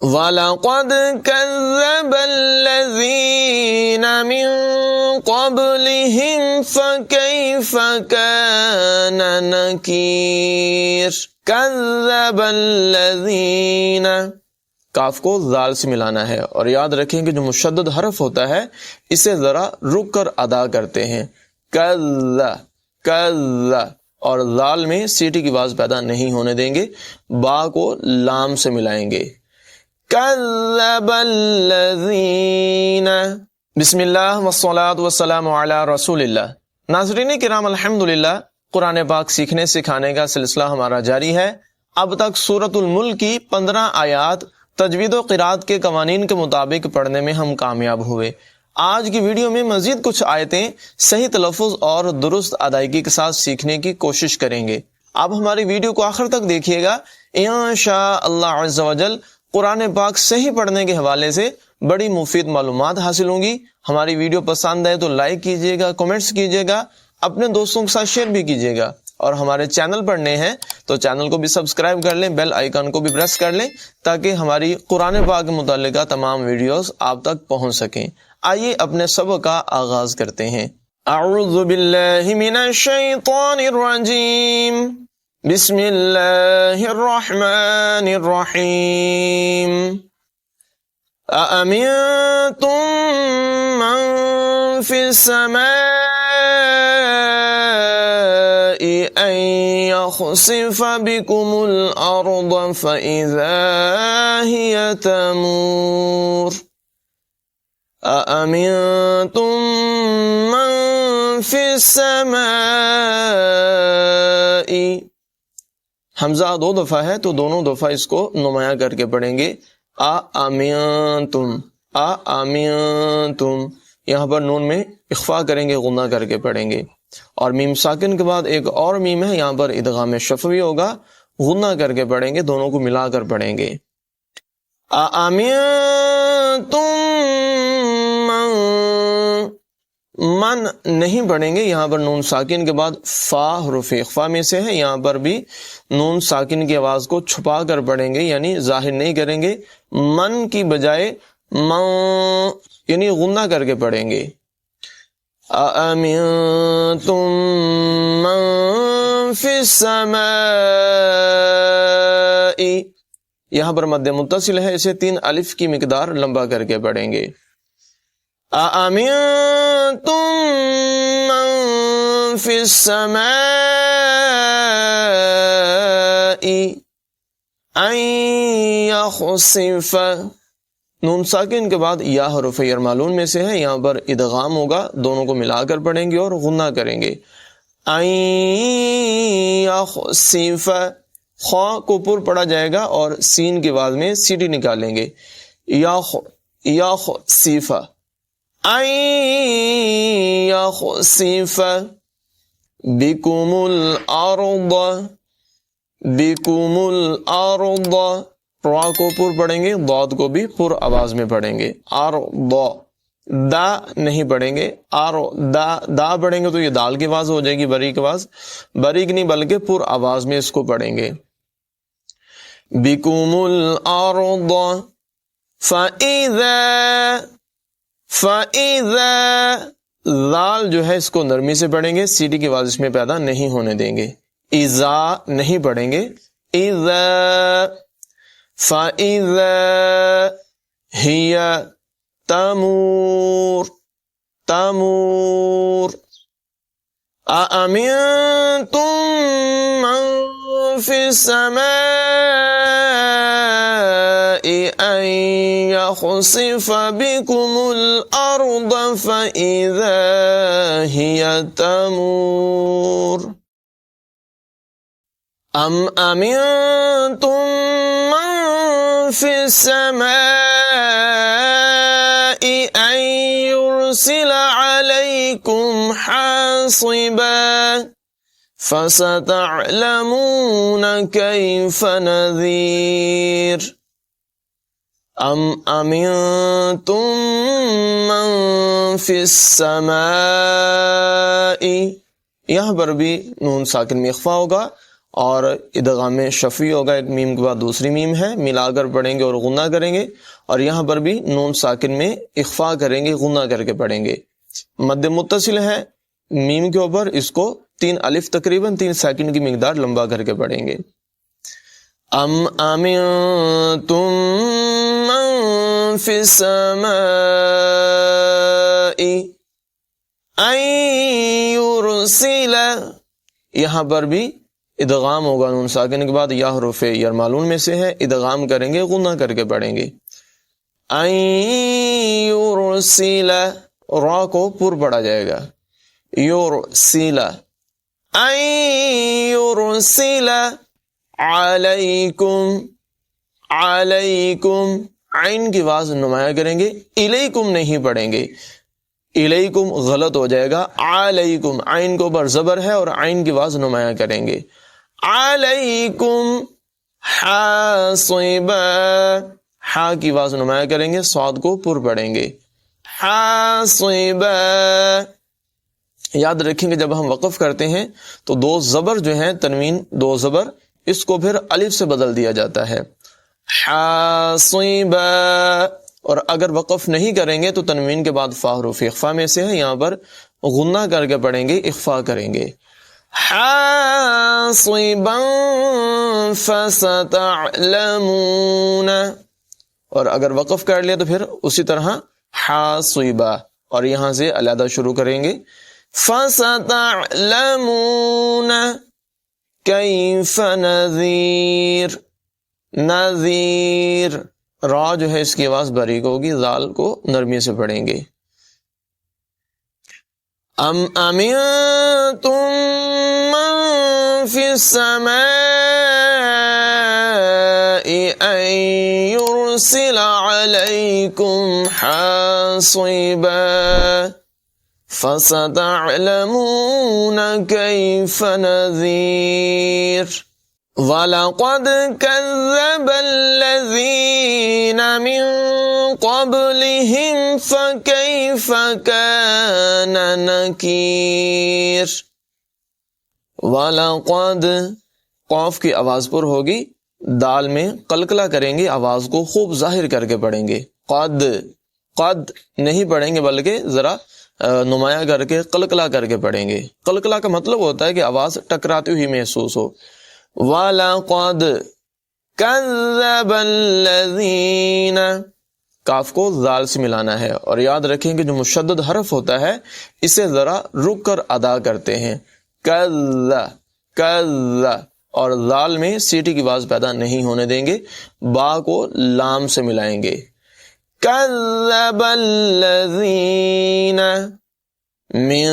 وَلَقَدْ كَذَّبَ الَّذِينَ مِن قَبْلِهِمْ فَكَيْفَ كَانَ نَكِيرِ۔ كَذَّبَ الَّذِينَ، کاف کو ذال سے ملانا ہے، اور یاد رکھیں کہ جو مشدد حرف ہوتا ہے اسے ذرا رک کر ادا کرتے ہیں۔ کذ کذ، اور ذال میں سیٹی کی آواز پیدا نہیں ہونے دیں گے، با کو لام سے ملائیں گے۔ کذب الذین، بسم اللہ والصلاة والسلام علی رسول اللہ۔ ناظرین کرام، الحمدللہ قرآن پاک سیکھنے سکھانے کا سلسلہ ہمارا جاری ہے۔ اب تک سورۃ الملک کی 15 آیات تجوید و قرات کے قوانین کے مطابق پڑھنے میں ہم کامیاب ہوئے۔ آج کی ویڈیو میں مزید کچھ آیتیں صحیح تلفظ اور درست ادائیگی کے ساتھ سیکھنے کی کوشش کریں گے۔ آپ ہماری ویڈیو کو آخر تک دیکھیے گا، انشاء اللہ عز و جل قرآن پاک صحیح پڑھنے کے حوالے سے بڑی مفید معلومات حاصل ہوں گی۔ ہماری ویڈیو پسند آئے تو لائک کیجیے گا، کمنٹس کیجیے گا، اپنے دوستوں کے ساتھ شیئر بھی کیجیے گا، اور ہمارے چینل پر نئے ہیں تو چینل کو بھی سبسکرائب کر لیں، بیل آئیکن کو بھی پریس کر لیں تاکہ ہماری قرآن پاک کے متعلقہ تمام ویڈیوز آپ تک پہنچ سکیں۔ آئیے اپنے سبق کا آغاز کرتے ہیں۔ اعوذ باللہ من الشیطان الرجیم، بسم اللہ الرحمن الرحیم۔ اَأَمِنْتُمْ مَنْ فِي السَّمَاءِ أَنْ يَخْسِفَ بِكُمُ الْأَرْضَ فَإِذَا هِيَ تَمُورُ۔ اَأَمِنْتُمْ مَنْ فِي السَّمَاءِ، حمزہ 2 دفعہ ہے تو دونوں دفعہ اس کو نمایاں کر کے پڑھیں گے۔ اَأَمِنْتُمْ، اَأَمِنْتُمْ، یہاں پر نون میں اخفا کریں گے، غنہ کر کے پڑھیں گے، اور میم ساکن کے بعد ایک اور میم ہے، یہاں پر ادغام شفوی ہوگا، غنہ کر کے پڑھیں گے، دونوں کو ملا کر پڑھیں گے۔ اَأَمِنْتُمْ من نہیں پڑھیں گے، یہاں پر نون ساکن کے بعد فا حروف اخفا میں سے ہے، یہاں پر بھی نون ساکن کی آواز کو چھپا کر پڑھیں گے، یعنی ظاہر نہیں کریں گے، من کی بجائے من یعنی غنہ کر کے پڑھیں گے۔ اَأَمِنْتُمْ مَنْ فِي السَّمَاءِ، یہاں پر مد متصل ہے، اسے 3 الف کی مقدار لمبا کر کے پڑھیں گے۔ اَأَمِنْتُمْ مَنْ فِي السَّمَاءِ أَنْ يَخْسِفَ، نون ساکن کے بعد یا حروف یرمالون میں سے ہے، یہاں پر ادغام ہوگا، دونوں کو ملا کر پڑھیں گے اور غنہ کریں گے۔ أَنْ يَخْسِفَ، خواہ کو پر پڑھا جائے گا اور سین کی آواز میں سیٹی نکالیں گے۔ يَخْسِفَ، أَنْ يَخْسِفَ بِكُمُ الْأَرْضَ، بِكُمُ الْأَرْضَ، را کو پر پڑھیں گے، ضاد کو بھی پر آواز میں پڑھیں گے۔ أَرْضَ، دا نہیں پڑھیں گے، دا پڑھیں گے تو یہ دال کی آواز ہو جائے گی، باریک آواز، باریک نہیں بلکہ پر آواز میں اس کو پڑھیں گے۔ بِكُمُ الْأَرْضَ فَإِذَا، ذال جو ہے اس کو نرمی سے پڑھیں گے، سیٹی کی آواز اس میں پیدا نہیں ہونے دیں گے۔ اِذَا نہیں پڑھیں گے، اِذَا، فَإِذَا هِيَ تَمُورُ، تَمُورُ۔ أَأَمِنْتُمْ مَنْ فِي السَّمَاءِ أَنْ يَخْسِفَ بِكُمُ الْأَرْضَ فَإِذَا هِيَ تَمُورُ۔ أَمْ أَمِنْتُمْ مَنْ فِي السَّمَاءِ أَنْ يُرْسِلَ عَلَيْكُمْ حَاصِبًا فَسَتَعْلَمُونَ كَيْفَ نَذِيرِ۔ أَمْ أَمِنْتُمْ مَنْ فِي السَّمَاءِ، یہاں پر بھی نون ساکن میں اخفا ہوگا اور ادغام شفوی ہوگا، ایک میم کے بعد دوسری میم ہے، ملا کر پڑھیں گے اور غنہ کریں گے، اور یہاں پر بھی نون ساکن میں اخفا کریں گے، غنہ کر کے پڑھیں گے۔ مد متصل ہے میم کے اوپر، اس کو 3 الف تقریباً 3 سیکنڈ کی مقدار لمبا کر کے پڑھیں گے۔ ام امنتم من فی السماء ان یرسل، یہاں پر بھی ادغام ہوگا نون ساکن کے بعد، یا حروف یرمالون میں سے ہے، ادغام کریں گے، غنہ کر کے پڑھیں گے۔ ان یرسل، را کو پر پڑھا جائے گا، یرسل، ان یرسل علیکم، علیکم، عین کی آواز نمایاں کریں گے، الیکم نہیں پڑھیں گے، الیکم غلط ہو جائے گا، علیکم، عین کو اوپر زبر ہے اور عین کی آواز نمایاں کریں گے۔ علیکم حاصبا، ہا کی آواز نمایاں کریں گے، صاد کو پر پڑھیں گے، حاصبا۔ یاد رکھیں گے جب ہم وقف کرتے ہیں تو 2 زبر جو ہیں، تنوین 2 زبر، اس کو پھر الف سے بدل دیا جاتا ہے، حاصبا۔ اور اگر وقف نہیں کریں گے تو تنوین کے بعد فا حروف اخفا میں سے ہے، یہاں پر غنہ کر کے پڑھیں گے، اخفا کریں گے، حاصبا فستعلمون۔ اور اگر وقف کر لیا تو پھر اسی طرح حاصبا، اور یہاں سے علیحدہ شروع کریں گے، فستعلمون کیف نذیر، نذیر، را جو ہے اس کی آواز باریک ہوگی، ذال کو نرمی سے پڑھیں گے۔ ام امنتم من فی السماء ان یرسل علیکم حاصبا فستعلمون کیف نذیر۔ وَلَقَدْ كَذَّبَ الَّذِينَ مِن قَبْلِهِمْ فَكَيْفَ كَانَ نَكِيرِ۔ وَلَقَدْ، قاف کی آواز پر ہوگی، دال میں قلقلہ کریں گے، آواز کو خوب ظاہر کر کے پڑھیں گے، قد، قد نہیں پڑھیں گے بلکہ ذرا نمایاں کر کے قلقلہ کر کے پڑھیں گے۔ قلقلہ کا مطلب ہوتا ہے کہ آواز ٹکراتی ہوئی محسوس ہو۔ وَلَقَدْ كَذَّبَ الَّذِينَ، کاف کو ذال سے ملانا ہے، اور یاد رکھیں کہ جو مشدد حرف ہوتا ہے اسے ذرا رک کر ادا کرتے ہیں، کذ، کذ، اور ذال میں سیٹی کی آواز پیدا نہیں ہونے دیں گے، با کو لام سے ملائیں گے، كَذَّبَ الَّذِينَ مِن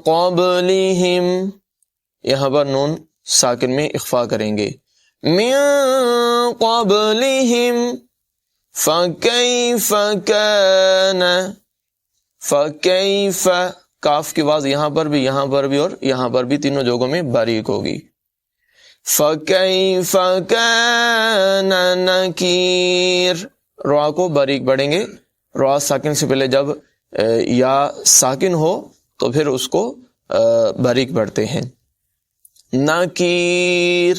قَبْلِهِمْ، یہاں پر نون ساکن میں اخفا کریں گے، من قبلہم فکیف کان، فکیف، کاف کی آواز یہاں پر بھی اور یہاں پر بھی تینوں جگہوں میں باریک ہوگی، فکیف کان نکیر، را کو باریک پڑھیں گے، را ساکن سے پہلے جب یا ساکن ہو تو پھر اس کو باریک پڑھتے ہیں، نکیر۔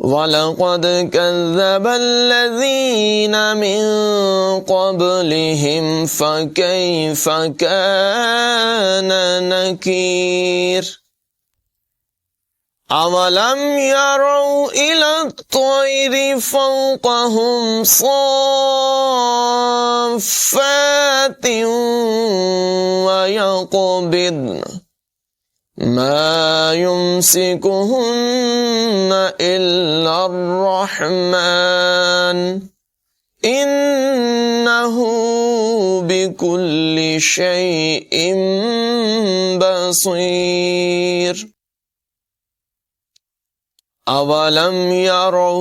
وَلَقَدْ كَذَّبَ الَّذِينَ مِن قَبْلِهِمْ فَكَيْفَ كَانَ نَكِيرِ۔ أَوَلَمْ يَرَوْا إِلَى الطَّيْرِ فَوْقَهُمْ صَافَّاتٍ وَيَقْبِضْنَ مَا يُمْسِكُهُنَّ إِلَّا الرَّحْمَنُ إِنَّهُ بِكُلِّ شَيْءٍ بَصِيرٌ۔ اولم یارو،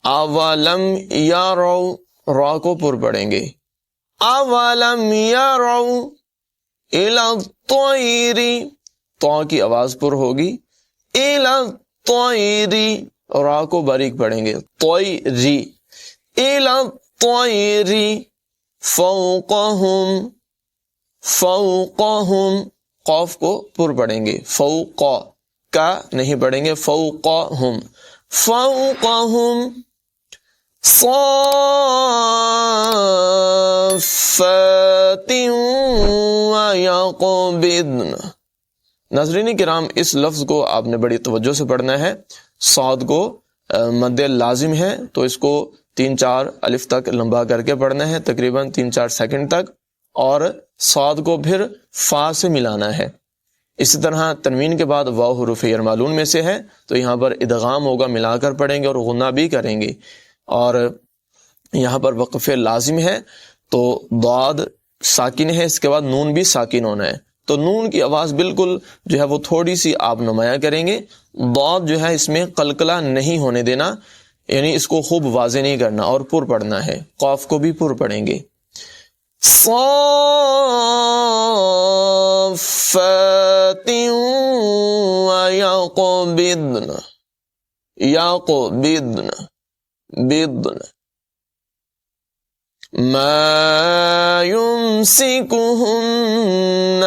اولم یارو، را کو پر پڑھیں گے، اولم یارو الی الطیر، تو کی آواز پر ہوگی، الی الطیر، را کو باریک پڑھیں گے، طیری، الی الطیر فوقہم، فوقہم، قاف کو پر پڑھیں گے، فوق، کا نہیں پڑھیں گے، فوقہم، فوقہم، صافات ویقبضن۔ ناظرین کرام، اس لفظ کو آپ نے بڑی توجہ سے پڑھنا ہے۔ صاد کو مد لازم ہے تو اس کو 3-4 الف تک لمبا کر کے پڑھنا ہے، تقریباً 3-4 سیکنڈ تک، اور صاد کو پھر فا سے ملانا ہے۔ اسی طرح تنوین کے بعد واو حروف یرمالون میں سے ہے تو یہاں پر ادغام ہوگا، ملا کر پڑھیں گے اور غنہ بھی کریں گے۔ اور یہاں پر وقف لازم ہے تو ضاد ساکن ہے، اس کے بعد نون بھی ساکن ہونا ہے، تو نون کی آواز بالکل جو ہے وہ تھوڑی سی آپ نمایاں کریں گے۔ ضاد جو ہے اس میں قلقلہ نہیں ہونے دینا، یعنی اس کو خوب واضح نہیں کرنا اور پر پڑھنا ہے۔ قاف کو بھی پر پڑھیں گے۔ صافات ویقبضن، یقبضن، بضن، ما يمسكهن،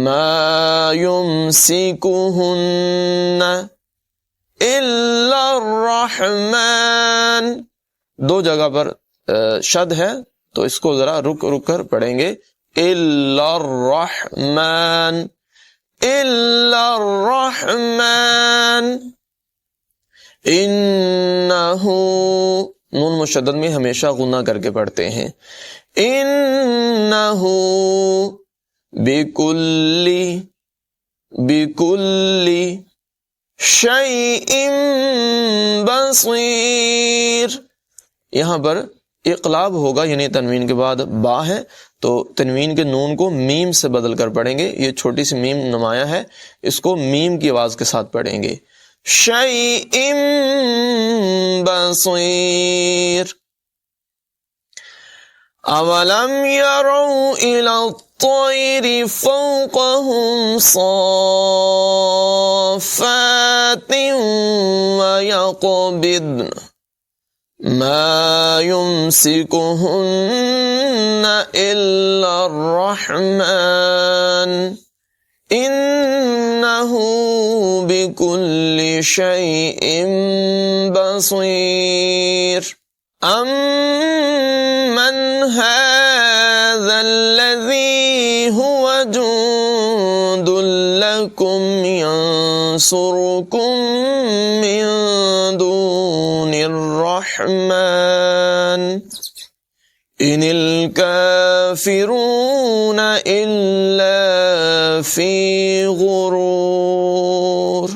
ما يمسكهن الا الرحمن۔ دو جگہ پر شد ہے تو اس کو ذرا رک کر پڑھیں گے، الا الرحمن، الا الرحمن، انہ، نون مشدد میں ہمیشہ غنہ کر کے پڑھتے ہیں، انہ بکلی، بکلی شیء بصیر۔ یہاں پر اقلاب ہوگا، یعنی تنوین کے بعد با ہے تو تنوین کے نون کو میم سے بدل کر پڑھیں گے۔ یہ چھوٹی سی میم نمایاں ہے، اس کو میم کی آواز کے ساتھ پڑھیں گے، شیء بصیر۔ اولم يروا الى الطير فوقهم صافات ويقبضن ما يمسكهن الا الرحمن انه بكل شيء بصير۔ امن هذا الذي هو جند لكم ينصركم من دون الرحمن ان الكافرون الا في غرور۔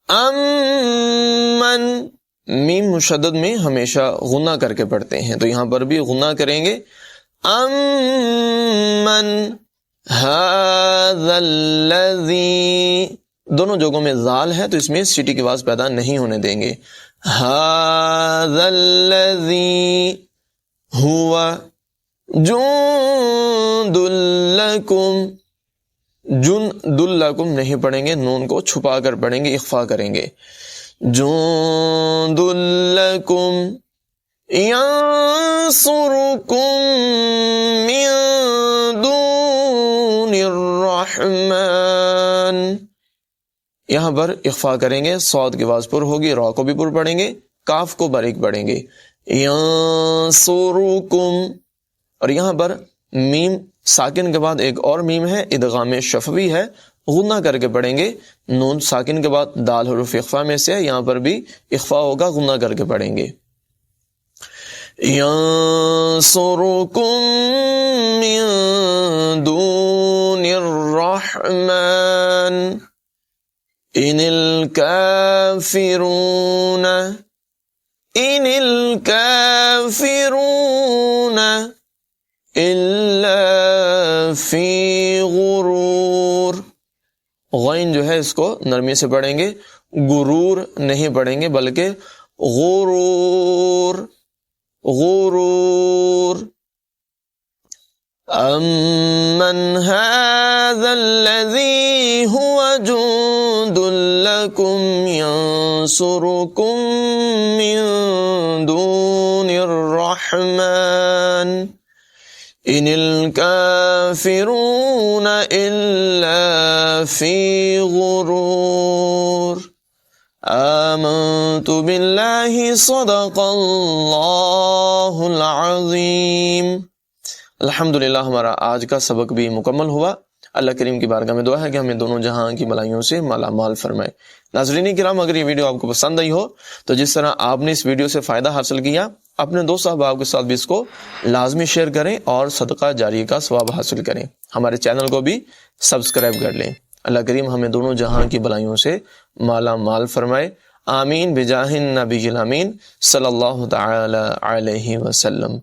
امن، میم مشدد میں ہمیشہ غنہ کر کے پڑھتے ہیں تو یہاں پر بھی غنہ کریں گے، امن هذا الذی، دونوں جگہوں میں ذال ہے تو اس میں سیٹی کی آواز پیدا نہیں ہونے دیں گے، هذا الذی هو جند لکم، جند لکم نہیں پڑھیں گے، نون کو چھپا کر پڑھیں گے، اخفا کریں گے، جند لکم ینصرکم من دون الرحمن۔ یہاں پر اخفا کریں گے، صاد کی آواز پر ہوگی، را کو بھی پر پڑھیں گے، کاف کو باریک پڑھیں گے، ینصرکم، اور یہاں پر میم ساکن کے بعد ایک اور میم ہے، ادغام شفوی ہے، غنہ کر کے پڑھیں گے، نون ساکن کے بعد دال حروف اخفا میں سے ہے، یہاں پر بھی اخفا ہوگا، غنہ کر کے پڑھیں گے، ینصرکم من دون الرحمن ان الكافرون، ان الكافرون الا فی غرور۔ غین جو ہے اس کو نرمی سے پڑھیں گے، غرور نہیں پڑھیں گے بلکہ غرور، غرور۔ امن هذا الذي هو جند لكم ينصركم من دون الرحمن ان الکافرون الا فی غرور آمنت باللہ صدق اللہ العظیم۔ الحمدللہ ہمارا آج کا سبق بھی مکمل ہوا۔ اللہ کریم کی بارگاہ میں دعا ہے کہ ہمیں دونوں جہاں کی بلائیوں سے مالا مال فرمائے۔ ناظرین کرام، اگر یہ ویڈیو آپ کو پسند آئی ہو تو جس طرح آپ نے اس ویڈیو سے فائدہ حاصل کیا، اپنے دوست احباب کے ساتھ بھی اس کو لازمی شیئر کریں اور صدقہ جاریہ کا ثواب حاصل کریں۔ ہمارے چینل کو بھی سبسکرائب کر لیں۔ اللہ کریم ہمیں دونوں جہاں کی بلائیوں سے مالا مال فرمائے۔ آمین بجاہ النبی الامین صلی اللہ تعالی علیہ وسلم۔